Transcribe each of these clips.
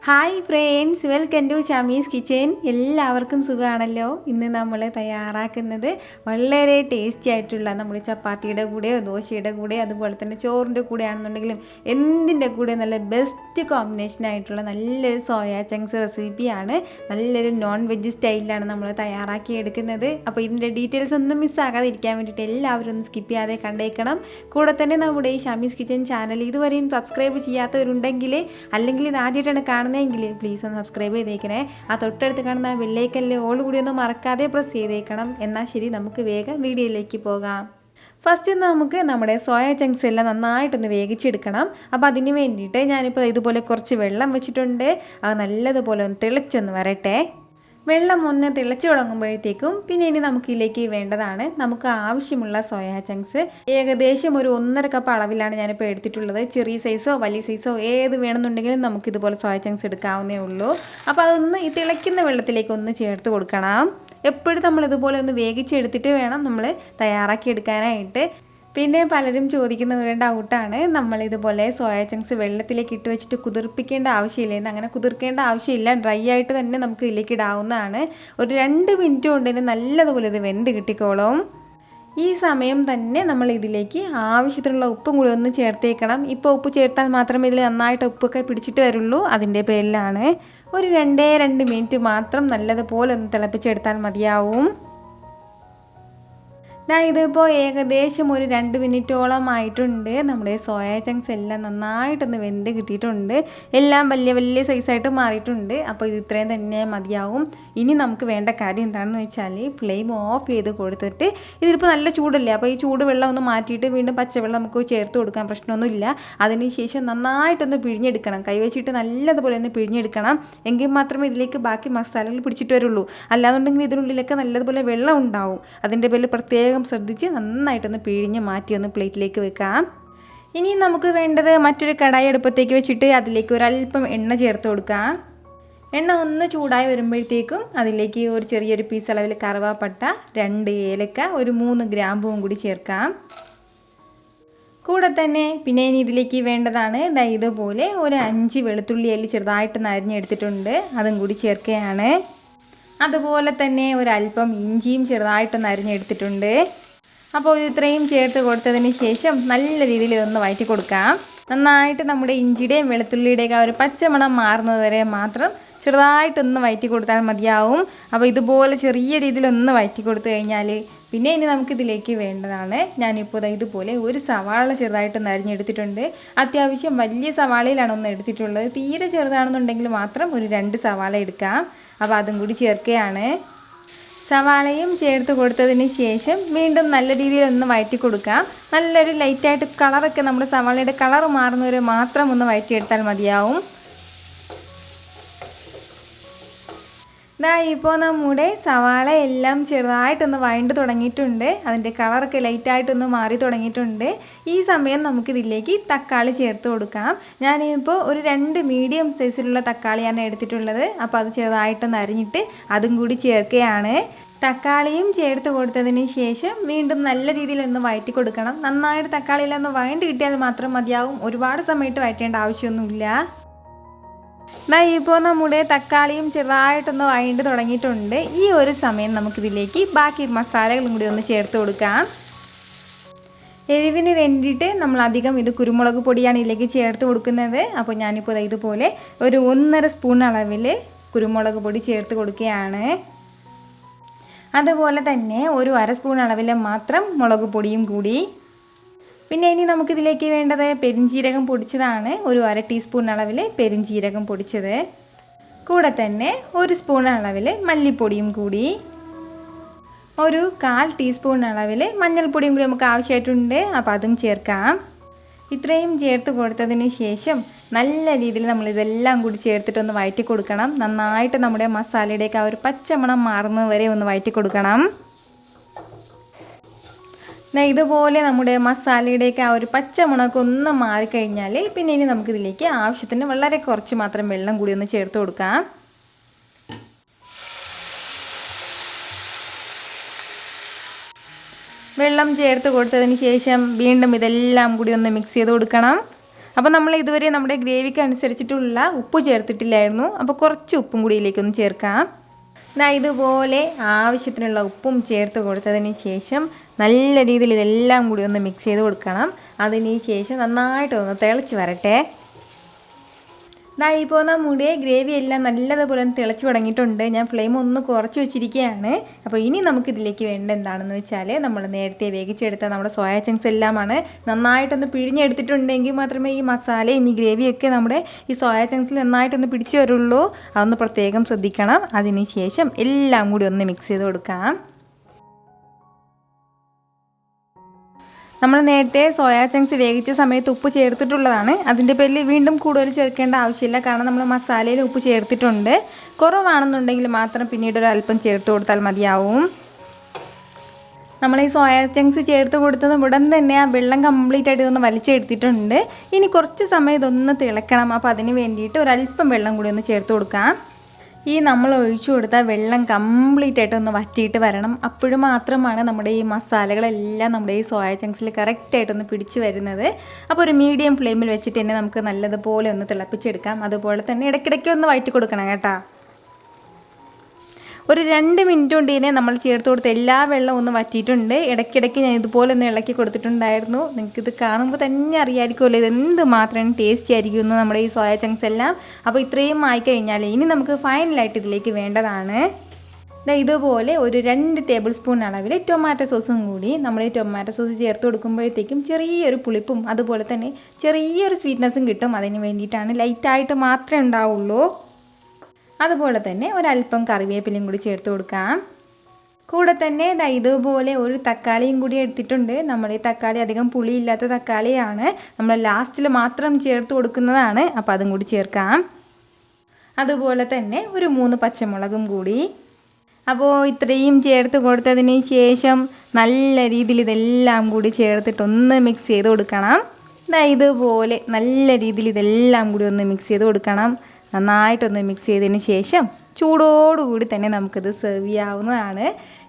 Hi friends, welcome to Shamees kitchen. എല്ലാവർക്കും സുഖമാണല്ലോ. ഇന്ന് നമ്മൾ തയ്യാറാക്കുന്നത് വളരെ ടേസ്റ്റി ആയിട്ടുള്ള നമ്മുടെ ചപ്പാത്തിയുടെ കൂടെയോ ദോശയുടെ കൂടെയോ അതുപോലെ തന്നെ ചോറിൻ്റെ കൂടെ ആണെന്നുണ്ടെങ്കിലും എന്തിൻ്റെ കൂടെ നല്ല ബെസ്റ്റ് കോമ്പിനേഷൻ ആയിട്ടുള്ള നല്ലൊരു സോയ ചങ്ക്സ് റെസിപ്പിയാണ്. നല്ലൊരു നോൺ വെജ് സ്റ്റൈലിലാണ് നമ്മൾ തയ്യാറാക്കി എടുക്കുന്നത്. അപ്പോൾ ഇതിൻ്റെ ഡീറ്റെയിൽസ് ഒന്നും മിസ്സാകാതെ ഇരിക്കാൻ വേണ്ടിയിട്ട് എല്ലാവരും ഒന്ന് സ്കിപ്പ് ചെയ്യാതെ കണ്ടേക്കണം. കൂടെ തന്നെ നമ്മുടെ ഈ ഷമീസ് കിച്ചൻ ചാനൽ ഇതുവരെയും സബ്സ്ക്രൈബ് ചെയ്യാത്തവരുണ്ടെങ്കിൽ അല്ലെങ്കിൽ ഇത് ആദ്യമായിട്ടാണ് കാണുന്നതെങ്കിൽ പ്ലീസ് ഒന്ന് സബ്സ്ക്രൈബ് ചെയ്തേക്കണേ. ആ തൊട്ടടുത്ത് കാണുന്ന ബെല്ലൈക്കനിൽ ഓൾ കൂടി ഒന്നും മറക്കാതെ പ്രസ് ചെയ്തേക്കണം. എന്നാൽ ശരി, നമുക്ക് വേഗം വീഡിയോയിലേക്ക് പോകാം. ഫസ്റ്റ് നമുക്ക് നമ്മുടെ സോയ ചങ്ക്സ് എല്ലാം നന്നായിട്ടൊന്ന് വേവിച്ചെടുക്കണം. അപ്പോൾ അതിന് വേണ്ടിയിട്ട് ഞാനിപ്പോൾ ഇതുപോലെ കുറച്ച് വെള്ളം വെച്ചിട്ടുണ്ട്. അത് നല്ലതുപോലെ ഒന്ന് തിളച്ചൊന്ന് വരട്ടെ. വെള്ളം ഒന്ന് തിളച്ച് തുടങ്ങുമ്പോഴത്തേക്കും പിന്നെ ഇനി നമുക്കിതിലേക്ക് വേണ്ടതാണ് നമുക്ക് ആവശ്യമുള്ള സോയ ചങ്ക്സ്. ഏകദേശം ഒരു 1.5 കപ്പ് അളവിലാണ് ഞാനിപ്പോൾ എടുത്തിട്ടുള്ളത്. ചെറിയ സൈസോ വലിയ സൈസോ ഏത് വേണമെന്നുണ്ടെങ്കിലും നമുക്കിതുപോലെ സോയ ചങ്ക്സ് എടുക്കാവുന്നേ ഉള്ളൂ. അപ്പോൾ അതൊന്ന് ഈ തിളയ്ക്കുന്ന വെള്ളത്തിലേക്ക് ഒന്ന് ചേർത്ത് കൊടുക്കണം. എപ്പോഴും നമ്മളിതുപോലെ ഒന്ന് വേവിച്ചെടുത്തിട്ട് വേണം നമ്മൾ തയ്യാറാക്കി എടുക്കാനായിട്ട്. പിന്നെ പലരും ചോദിക്കുന്ന ഒരു ഡൗട്ടാണ്, നമ്മളിതുപോലെ സോയ ചങ്ക്സ് വെള്ളത്തിലേക്ക് ഇട്ട് വെച്ചിട്ട് കുതിർപ്പിക്കേണ്ട ആവശ്യമില്ലെന്ന്. അങ്ങനെ കുതിർക്കേണ്ട ആവശ്യമില്ല, ഡ്രൈ ആയിട്ട് തന്നെ നമുക്ക് ഇതിലേക്ക് ഇടാവുന്നതാണ്. ഒരു 2 മിനിറ്റ് കൊണ്ട് തന്നെ നല്ലതുപോലെ ഇത് വെന്ത് കിട്ടിക്കോളും. ഈ സമയം തന്നെ നമ്മൾ ഇതിലേക്ക് ആവശ്യത്തിനുള്ള ഉപ്പും കൂടി ഒന്ന് ചേർത്തേക്കണം. ഇപ്പോൾ ഉപ്പ് ചേർത്താൽ മാത്രമേ ഇതിൽ നന്നായിട്ട് ഉപ്പൊക്കെ പിടിച്ചിട്ട് വരുള്ളൂ. അതിൻ്റെ പേരിലാണ്. ഒരു 2 മിനിറ്റ് മാത്രം നല്ലതുപോലെ ഒന്ന് തിളപ്പിച്ചെടുത്താൽ മതിയാവും. ഇതിപ്പോൾ ഏകദേശം ഒരു 2 മിനിറ്റോളം ആയിട്ടുണ്ട്. നമ്മുടെ സോയ ചങ്ക്സ് എല്ലാം നന്നായിട്ടൊന്ന് വെന്ത് കിട്ടിയിട്ടുണ്ട്. എല്ലാം വലിയ വലിയ സൈസായിട്ട് മാറിയിട്ടുണ്ട്. അപ്പോൾ ഇത് ഇത്രയും തന്നെ മതിയാവും. ഇനി നമുക്ക് വേണ്ട കാര്യം എന്താണെന്ന് വെച്ചാൽ ഫ്ലെയിം ഓഫ് ചെയ്ത് കൊടുത്തിട്ട്, ഇതിപ്പോൾ നല്ല ചൂടല്ലേ, അപ്പോൾ ഈ ചൂട് വെള്ളം ഒന്ന് മാറ്റിയിട്ട് വീണ്ടും പച്ചവെള്ളം നമുക്ക് ചേർത്ത് കൊടുക്കാൻ പ്രശ്നമൊന്നുമില്ല. അതിനുശേഷം നന്നായിട്ടൊന്ന് പിഴിഞ്ഞെടുക്കണം. കൈവച്ചിട്ട് നല്ലതുപോലെ ഒന്ന് പിഴിഞ്ഞെടുക്കണം. എങ്കിൽ മാത്രമേ ഇതിലേക്ക് ബാക്കി മസാലകൾ പിടിച്ചിട്ട് വരുള്ളൂ. അല്ലാന്നുണ്ടെങ്കിൽ ഇതിനുള്ളിലൊക്കെ നല്ലതുപോലെ വെള്ളം ഉണ്ടാവും. അതിൻ്റെ പേരിൽ പ്രത്യേകം ശ്രദ്ധിച്ച് നന്നായിട്ടൊന്ന് പിഴിഞ്ഞ് മാറ്റി ഒന്ന് പ്ലേറ്റിലേക്ക് വെക്കാം. ഇനി നമുക്ക് വേണ്ടത് മറ്റൊരു കടായി അടുപ്പത്തേക്ക് വെച്ചിട്ട് അതിലേക്ക് ഒരല്പം എണ്ണ ചേർത്ത് കൊടുക്കാം. എണ്ണ ഒന്ന് ചൂടായി വരുമ്പോഴത്തേക്കും അതിലേക്ക് ഒരു ചെറിയൊരു പീസ് അളവിൽ കറുവാപ്പട്ട, 2 ഏലക്ക, ഒരു 3 ഗ്രാമ്പുവും കൂടി ചേർക്കാം. കൂടെ തന്നെ പിന്നെ ഇനി ഇതിലേക്ക് വേണ്ടതാണ് ഇതുപോലെ ഒരു 5 വെളുത്തുള്ളി അല്ലി ചെറുതായിട്ട് അരിഞ്ഞെടുത്തിട്ടുണ്ട്. അതും കൂടി ചേർക്കുകയാണ്. അതുപോലെ തന്നെ ഒരല്പം ഇഞ്ചിയും ചെറുതായിട്ടൊന്ന് അരിഞ്ഞെടുത്തിട്ടുണ്ട്. അപ്പോൾ ഇത്രയും ചേർത്ത് കൊടുത്തതിന് ശേഷം നല്ല രീതിയിൽ ഇതൊന്ന് വഴറ്റി കൊടുക്കാം. നന്നായിട്ട് നമ്മുടെ ഇഞ്ചിയുടെയും വെളുത്തുള്ളിയുടെയൊക്കെ ആ ഒരു പച്ചമണം മാറുന്നത് വരെ മാത്രം ചെറുതായിട്ടൊന്ന് വഴറ്റി കൊടുത്താൽ മതിയാവും. അപ്പോൾ ഇതുപോലെ ചെറിയ രീതിയിലൊന്ന് വഴറ്റി കൊടുത്തു കഴിഞ്ഞാൽ പിന്നെ ഇനി നമുക്കിതിലേക്ക് വേണ്ടതാണ്, ഞാനിപ്പോൾ ഇതുപോലെ ഒരു സവാള ചെറുതായിട്ടൊന്ന് അരിഞ്ഞെടുത്തിട്ടുണ്ട്. അത്യാവശ്യം വലിയ സവാളയിലാണ് ഒന്ന് എടുത്തിട്ടുള്ളത്. തീരെ ചെറുതാണെന്നുണ്ടെങ്കിൽ മാത്രം ഒരു 2 സവാള എടുക്കാം. അപ്പോൾ അതും കൂടി ചേർക്കുകയാണ്. സവാളയും ചേർത്ത് കൊടുത്തതിന് ശേഷം വീണ്ടും നല്ല രീതിയിൽ ഒന്ന് വഴറ്റി കൊടുക്കാം. നല്ലൊരു ലൈറ്റായിട്ട് കളറൊക്കെ നമ്മുടെ സവാളയുടെ കളർ മാറുന്നവരെ മാത്രം ഒന്ന് വഴറ്റിയെടുത്താൽ മതിയാവും. ഇപ്പോൾ നമ്മുടെ സവാള എല്ലാം ചെറുതായിട്ടൊന്ന് വഴണ്ട് തുടങ്ങിയിട്ടുണ്ട്. അതിൻ്റെ കളറൊക്കെ ലൈറ്റായിട്ടൊന്ന് മാറി തുടങ്ങിയിട്ടുണ്ട്. ഈ സമയം നമുക്കിതിലേക്ക് തക്കാളി ചേർത്ത് കൊടുക്കാം. ഞാനിപ്പോൾ ഒരു 2 മീഡിയം സൈസിലുള്ള തക്കാളിയാണ് എടുത്തിട്ടുള്ളത്. അപ്പോൾ അത് ചെറുതായിട്ടൊന്ന് അരിഞ്ഞിട്ട് അതും കൂടി ചേർക്കുകയാണ്. തക്കാളിയും ചേർത്ത് കൊടുത്തതിന് ശേഷം വീണ്ടും നല്ല രീതിയിലൊന്ന് വഴറ്റി കൊടുക്കണം. നന്നായിട്ട് തക്കാളിയെല്ലാം ഒന്ന് വഴണ്ട് കിട്ടിയാൽ മാത്രം മതിയാവും. ഒരുപാട് സമയത്ത് വഴറ്റേണ്ട ആവശ്യമൊന്നുമില്ല. ഇപ്പോൾ നമ്മുടെ തക്കാളിയും ചെറുതായിട്ടൊന്ന് വഴണ്ട് തുടങ്ങിയിട്ടുണ്ട്. ഈ ഒരു സമയം നമുക്കിതിലേക്ക് ബാക്കി മസാലകളും കൂടി ഒന്ന് ചേർത്ത് കൊടുക്കാം. എരിവിന് വേണ്ടിയിട്ട് നമ്മൾ അധികം ഇത് കുരുമുളക് പൊടിയാണ് ഇതിലേക്ക് ചേർത്ത് കൊടുക്കുന്നത്. അപ്പോൾ ഞാനിപ്പോൾ ഇതുപോലെ ഒരു 1.5 സ്പൂൺ അളവിൽ കുരുമുളക് പൊടി ചേർത്ത് കൊടുക്കുകയാണ്. അതുപോലെ തന്നെ ഒരു 1/2 സ്പൂൺ അളവിൽ മാത്രം മുളക് പൊടിയും കൂടി. പിന്നെ ഇനി നമുക്കിതിലേക്ക് വേണ്ടത് പെരിഞ്ജീരകം പൊടിച്ചതാണ്. ഒരു 1/2 ടീസ്പൂൺ അളവിൽ പെരിഞ്ജീരകം പൊടിച്ചത്. കൂടെ തന്നെ 1 സ്പൂൺ അളവിൽ മല്ലിപ്പൊടിയും കൂടി. ഒരു 1/4 ടീസ്പൂൺ അളവിൽ മഞ്ഞൾപ്പൊടിയും കൂടി നമുക്ക് ആവശ്യമായിട്ടുണ്ട്. അപ്പോൾ അതും ചേർക്കാം. ഇത്രയും ചേർത്ത് കൊടുത്തതിന് ശേഷം നല്ല രീതിയിൽ നമ്മളിതെല്ലാം കൂടി ചേർത്തിട്ടൊന്ന് വഴറ്റി കൊടുക്കണം. നന്നായിട്ട് നമ്മുടെ മസാലയുടെയൊക്കെ ആ ഒരു പച്ചമണം മാറുന്നത് വരെ ഒന്ന് വഴറ്റി കൊടുക്കണം. ഇതുപോലെ നമ്മുടെ മസാലയുടെയൊക്കെ ആ ഒരു പച്ചമുളകൊക്കെ ഒന്ന് മാറിക്കഴിഞ്ഞാൽ പിന്നെ ഇനി നമുക്കിതിലേക്ക് ആവശ്യത്തിന് വളരെ കുറച്ച് മാത്രം വെള്ളം കൂടി ഒന്ന് ചേർത്ത് കൊടുക്കാം. വെള്ളം ചേർത്ത് കൊടുത്തതിന് ശേഷം വീണ്ടും ഇതെല്ലാം കൂടി ഒന്ന് മിക്സ് ചെയ്ത് കൊടുക്കണം. അപ്പോൾ നമ്മൾ ഇതുവരെ നമ്മുടെ ഗ്രേവിക്ക് അനുസരിച്ചിട്ടുള്ള ഉപ്പ് ചേർത്തിട്ടില്ലായിരുന്നു. അപ്പോൾ കുറച്ച് ഉപ്പും കൂടി ഇതിലേക്കൊന്ന് ചേർക്കാം. ഇതുപോലെ ആവശ്യത്തിനുള്ള ഉപ്പും ചേർത്ത് കൊടുത്തതിന് ശേഷം നല്ല രീതിയിൽ ഇതെല്ലാം കൂടി ഒന്ന് മിക്സ് ചെയ്ത് കൊടുക്കണം. അതിന് ശേഷം നന്നായിട്ടൊന്ന് തിളച്ച് വരട്ടെ. ഇപ്പോൾ നമ്മുടെ ഗ്രേവി എല്ലാം നല്ലതുപോലെ തിളച്ച് തുടങ്ങിയിട്ടുണ്ട്. ഞാൻ ഫ്ലെയിം ഒന്ന് കുറച്ച് വെച്ചിരിക്കുകയാണ്. അപ്പോൾ ഇനി നമുക്കിതിലേക്ക് വേണ്ട എന്താണെന്ന് വെച്ചാൽ നമ്മൾ നേരത്തെ വേവിച്ചെടുത്ത നമ്മുടെ സോയ ചങ്ക്സ് എല്ലാമാണ് നന്നായിട്ടൊന്ന് പിഴിഞ്ഞെടുത്തിട്ടുണ്ടെങ്കിൽ മാത്രമേ ഈ മസാലയും ഈ ഗ്രേവിയൊക്കെ നമ്മുടെ ഈ സോയ ചങ്ക്സിൽ നന്നായിട്ടൊന്ന് പിടിച്ച് വരുള്ളൂ. അതൊന്ന് പ്രത്യേകം ശ്രദ്ധിക്കണം. അതിന് ശേഷം എല്ലാം കൂടി ഒന്ന് മിക്സ് ചെയ്ത് കൊടുക്കാം. നമ്മൾ നേരത്തെ സോയാ ചങ്ക്സ് വേവിച്ച സമയത്ത് ഉപ്പ് ചേർത്തിട്ടുള്ളതാണ്. അതിൻ്റെ പേരിൽ വീണ്ടും കൂടുതൽ ചേർക്കേണ്ട ആവശ്യമില്ല. കാരണം നമ്മൾ മസാലയിൽ ഉപ്പ് ചേർത്തിട്ടുണ്ട്. കുറവാണെന്നുണ്ടെങ്കിൽ മാത്രം പിന്നീട് ഒരു അല്പം ചേർത്ത് കൊടുത്താൽ മതിയാവും. നമ്മൾ ഈ സോയാ ചങ്ക്സ് ചേർത്ത് കൊടുത്തത് ഉടൻ തന്നെ ആ വെള്ളം കംപ്ലീറ്റ് ആയിട്ട് ഇതൊന്ന് വലിച്ചെടുത്തിട്ടുണ്ട്. ഇനി കുറച്ച് സമയം ഇതൊന്ന് തിളക്കണം. അപ്പോൾ അതിന് വേണ്ടിയിട്ട് ഒരല്പം വെള്ളം കൂടി ഒന്ന് ചേർത്ത് കൊടുക്കാം. ഈ നമ്മൾ ഒഴിച്ചു കൊടുത്താൽ വെള്ളം കംപ്ലീറ്റ് ആയിട്ടൊന്ന് വറ്റിയിട്ട് വരണം. അപ്പോഴും മാത്രമാണ് നമ്മുടെ ഈ മസാലകളെല്ലാം നമ്മുടെ ഈ സോയ ചങ്ക്സിൽ കറക്റ്റായിട്ടൊന്ന് പിടിച്ച് വരുന്നത്. അപ്പോൾ ഒരു മീഡിയം ഫ്ലെയിമിൽ വെച്ചിട്ട് തന്നെ നമുക്ക് നല്ലതുപോലെ ഒന്ന് തിളപ്പിച്ചെടുക്കാം. അതുപോലെ തന്നെ ഇടയ്ക്കിടയ്ക്ക് ഒന്ന് വഴറ്റി കൊടുക്കണം കേട്ടോ. ഒരു 2 മിനിറ്റ് കൊണ്ട് തന്നെ നമ്മൾ ചേർത്ത് കൊടുത്ത എല്ലാ വെള്ളവും ഒന്ന് വറ്റിയിട്ടുണ്ട്. ഇടയ്ക്കിടയ്ക്ക് ഞാൻ ഇതുപോലെ ഒന്ന് ഇളക്കി കൊടുത്തിട്ടുണ്ടായിരുന്നു. നിങ്ങൾക്കിത് കാണുമ്പോൾ തന്നെ അറിയാമായിരിക്കുമല്ലോ ഇതെന്ത് മാത്രം ടേസ്റ്റി ആയിരിക്കും എന്ന് നമ്മുടെ ഈ സോയ ചങ്ക്സ് എല്ലാം. അപ്പോൾ ഇത്രയും ആയിക്കഴിഞ്ഞാൽ ഇനി നമുക്ക് ഫൈനലായിട്ട് ഇതിലേക്ക് വേണ്ടതാണ് ഇതുപോലെ ഒരു 2 ടേബിൾ സ്പൂൺ അളവിൽ ടൊമാറ്റോ സോസും കൂടി. നമ്മൾ ഈ ടൊമാറ്റോ സോസ് ചേർത്ത് കൊടുക്കുമ്പോഴത്തേക്കും ചെറിയൊരു പുളിപ്പും അതുപോലെ തന്നെ ചെറിയൊരു സ്വീറ്റ്നെസ്സും കിട്ടും. അതിന് വേണ്ടിയിട്ടാണ്, ലൈറ്റായിട്ട് മാത്രമേ ഉണ്ടാവുള്ളൂ. അതുപോലെ തന്നെ ഒരല്പം കറിവേപ്പിലയും കൂടി ചേർത്ത് കൊടുക്കാം. കൂടെ തന്നെ ഇതുപോലെ ഒരു തക്കാളിയും കൂടി എടുത്തിട്ടുണ്ട്. നമ്മൾ ഈ തക്കാളി അധികം പുളിയില്ലാത്ത തക്കാളിയാണ്. നമ്മൾ ലാസ്റ്റിൽ മാത്രം ചേർത്ത് കൊടുക്കുന്നതാണ്. അപ്പോൾ അതും കൂടി ചേർക്കാം. അതുപോലെ തന്നെ ഒരു 3 പച്ചമുളകും കൂടി. അപ്പോൾ ഇത്രയും ചേർത്ത് കൊടുത്തതിന് ശേഷം നല്ല രീതിയിൽ ഇതെല്ലാം കൂടി ചേർത്തിട്ടൊന്ന് മിക്സ് ചെയ്ത് കൊടുക്കണം. ഇതുപോലെ നല്ല രീതിയിൽ ഇതെല്ലാം കൂടി ഒന്ന് മിക്സ് ചെയ്ത് കൊടുക്കണം. നന്നായിട്ടൊന്ന് മിക്സ് ചെയ്തതിന് ശേഷം ചൂടോടുകൂടി തന്നെ നമുക്കിത് സെർവ് ചെയ്യാവുന്നതാണ്.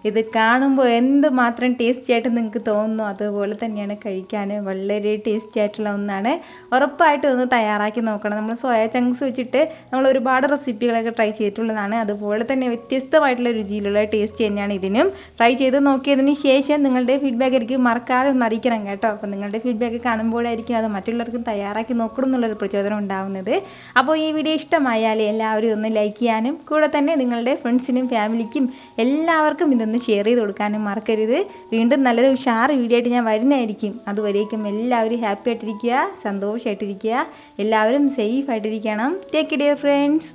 ഇത് കാണുമ്പോൾ എന്തുമാത്രം ടേസ്റ്റി ആയിട്ട് നിങ്ങൾക്ക് തോന്നുന്നു അതുപോലെ തന്നെയാണ് കഴിക്കാൻ വളരെ ടേസ്റ്റി ആയിട്ടുള്ള ഒന്നാണ്. ഉറപ്പായിട്ട് ഒന്ന് തയ്യാറാക്കി നോക്കണം. നമ്മൾ സോയ ചങ്ക്സ് വെച്ചിട്ട് നമ്മൾ ഒരുപാട് റെസിപ്പികളൊക്കെ ട്രൈ ചെയ്തിട്ടുള്ളതാണ്. അതുപോലെ തന്നെ വ്യത്യസ്തമായിട്ടുള്ള രുചിയിലുള്ള ടേസ്റ്റ് തന്നെയാണ് ഇതിനും. ട്രൈ ചെയ്ത് നോക്കിയതിന് ശേഷം നിങ്ങളുടെ ഫീഡ്ബാക്ക് എനിക്ക് മറക്കാതെ ഒന്ന് അറിയിക്കണം കേട്ടോ. അപ്പോൾ നിങ്ങളുടെ ഫീഡ്ബാക്ക് കാണുമ്പോഴായിരിക്കും അത് മറ്റുള്ളവർക്കും തയ്യാറാക്കി നോക്കണം എന്നുള്ളൊരു പ്രചോദനം ഉണ്ടാകുന്നത്. അപ്പോൾ ഈ വീഡിയോ ഇഷ്ടമായാൽ എല്ലാവരും ഒന്ന് ലൈക്ക് ചെയ്യാനും കൂടെ തന്നെ നിങ്ങളുടെ ഫ്രണ്ട്സിനും ഫാമിലിക്കും എല്ലാവർക്കും ഇതൊന്ന് ഷെയർ ചെയ്ത് കൊടുക്കാനും മറക്കരുത്. വീണ്ടും നല്ലൊരു ഉഷാർ വീഡിയോ ആയിട്ട് ഞാൻ വരുന്നതായിരിക്കും. അതുവരേക്കും എല്ലാവരും ഹാപ്പി ആയിട്ടിരിക്കുക, സന്തോഷമായിട്ടിരിക്കുക, എല്ലാവരും സേഫ് ആയിട്ടിരിക്കണം. Take care friends.